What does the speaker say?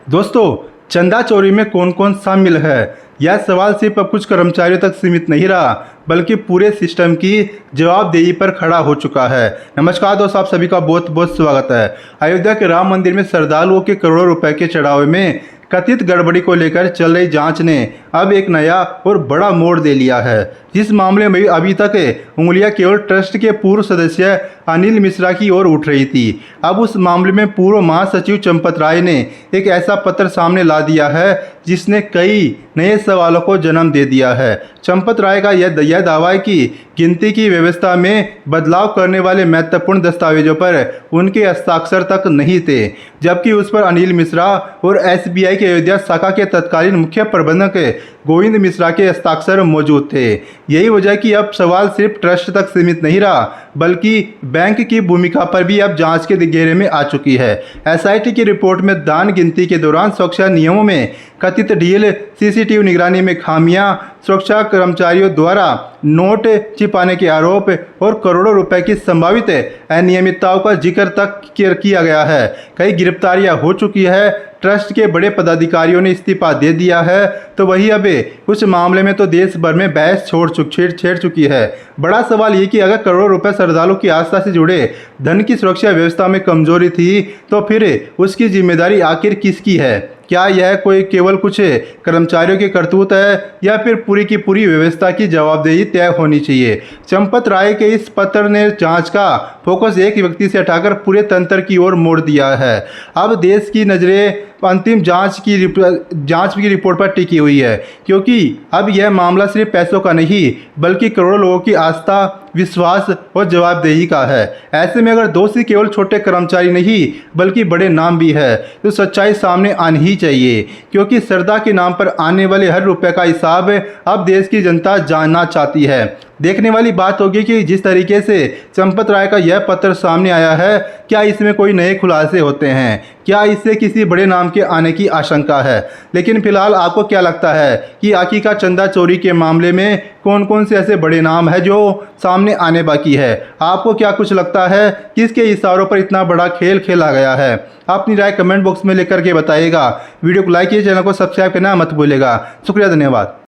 दोस्तों, चंदा चोरी में कौन कौन शामिल है? यह सवाल सिर्फ अब कुछ कर्मचारियों तक सीमित नहीं रहा, बल्कि पूरे सिस्टम की जवाबदेही पर खड़ा हो चुका है। नमस्कार दोस्तों, आप सभी का बहुत बहुत स्वागत है। अयोध्या के राम मंदिर में श्रद्धालुओं के करोड़ों रुपए के चढ़ावे में कथित गड़बड़ी को लेकर चल रही जांच ने अब एक नया और बड़ा मोड़ दे लिया है। जिस मामले में अभी तक उंगलियां केवल ट्रस्ट के पूर्व सदस्य अनिल मिश्रा की ओर उठ रही थी, अब उस मामले में पूर्व महासचिव चंपत राय ने एक ऐसा पत्र सामने ला दिया है जिसने कई नए सवालों को जन्म दे दिया है। चंपत राय का यह दावा है कि गिनती की व्यवस्था में बदलाव करने वाले महत्वपूर्ण दस्तावेजों पर उनके हस्ताक्षर तक नहीं थे, जबकि उस पर अनिल मिश्रा और एसबीआई के अयोध्या शाखा के तत्कालीन मुख्य प्रबंधक गोविंद मिश्रा के हस्ताक्षर मौजूद थे। यही वजह कि अब सवाल सिर्फ ट्रस्ट तक सीमित नहीं रहा, बल्कि बैंक की भूमिका पर भी अब जांच के घेरे में आ चुकी है। एसआईटी की रिपोर्ट में दान गिनती के दौरान सुरक्षा नियमों में कथित ढील, सीसीटीवी निगरानी में खामियां, सुरक्षा कर्मचारियों द्वारा नोट छिपाने के आरोप और करोड़ों रुपए की संभावित अनियमितताओं का जिक्र तक किया गया है। कई गिरफ्तारियां हो चुकी है, ट्रस्ट के बड़े पदाधिकारियों ने इस्तीफा दे दिया है, तो वही अब कुछ मामले में तो देश भर में बहस छेड़ चुकी है। बड़ा सवाल ये कि अगर करोड़ों रुपए श्रद्धालुओं की आस्था से जुड़े धन की सुरक्षा व्यवस्था में कमजोरी थी, तो फिर उसकी जिम्मेदारी आखिर किसकी है? क्या यह कोई केवल कुछ कर्मचारियों की करतूत है, या फिर पूरी की पूरी व्यवस्था की जवाबदेही तय होनी चाहिए? चंपत राय के इस पत्र ने जांच का फोकस एक व्यक्ति से हटाकर पूरे तंत्र की ओर मोड़ दिया है। अब देश की नज़रें अंतिम जांच की रिपोर्ट पर टिकी हुई है, क्योंकि अब यह मामला सिर्फ पैसों का नहीं, बल्कि करोड़ों लोगों की आस्था, विश्वास और जवाबदेही का है। ऐसे में अगर दोषी केवल छोटे कर्मचारी नहीं, बल्कि बड़े नाम भी है, तो सच्चाई सामने आनी ही चाहिए, क्योंकि श्रद्धा के नाम पर आने वाले हर रुपए का हिसाब अब देश की जनता जानना चाहती है। देखने वाली बात होगी कि जिस तरीके से चंपत राय का यह पत्र सामने आया है, क्या इसमें कोई नए खुलासे होते हैं? क्या इससे किसी बड़े नाम के आने की आशंका है? लेकिन फिलहाल आपको क्या लगता है कि आखिरकार चंदा चोरी के मामले में कौन कौन से ऐसे बड़े नाम है जो सामने आने बाकी है? आपको क्या कुछ लगता है, किसके इशारों पर इतना बड़ा खेल खेला गया है? अपनी राय कमेंट बॉक्स में लेकर के बताइएगा। वीडियो को लाइक कीजिए, चैनल को सब्सक्राइब करना मत भूलिएगा। शुक्रिया, धन्यवाद।